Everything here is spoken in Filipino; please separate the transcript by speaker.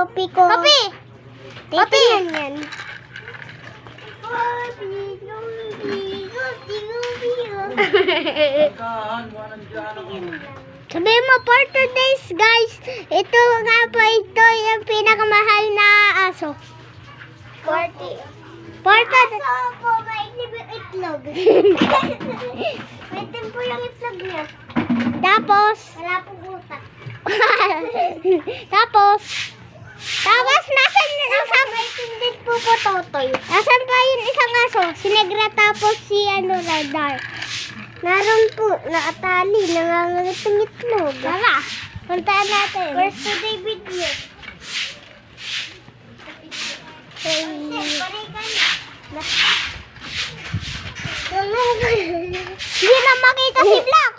Speaker 1: Kopi ko.
Speaker 2: Kopi! Kopi!
Speaker 1: Yan. Sabi mo, for today's guys, ito nga po, ito yung pinakamahal na aso.
Speaker 2: 40.
Speaker 1: Aso po, maitim yung itlog. Maitim po yung itlog niya. Tapos, wala pong utak. Tapos, nasan maitim din po po, Totoy. Nasan pa yung isang aso? Si Negra tapos si Radar. Naroon po, nakatali, nangangalit ng itlog. Tara, puntaan natin. First today video. Hindi na makita si Black.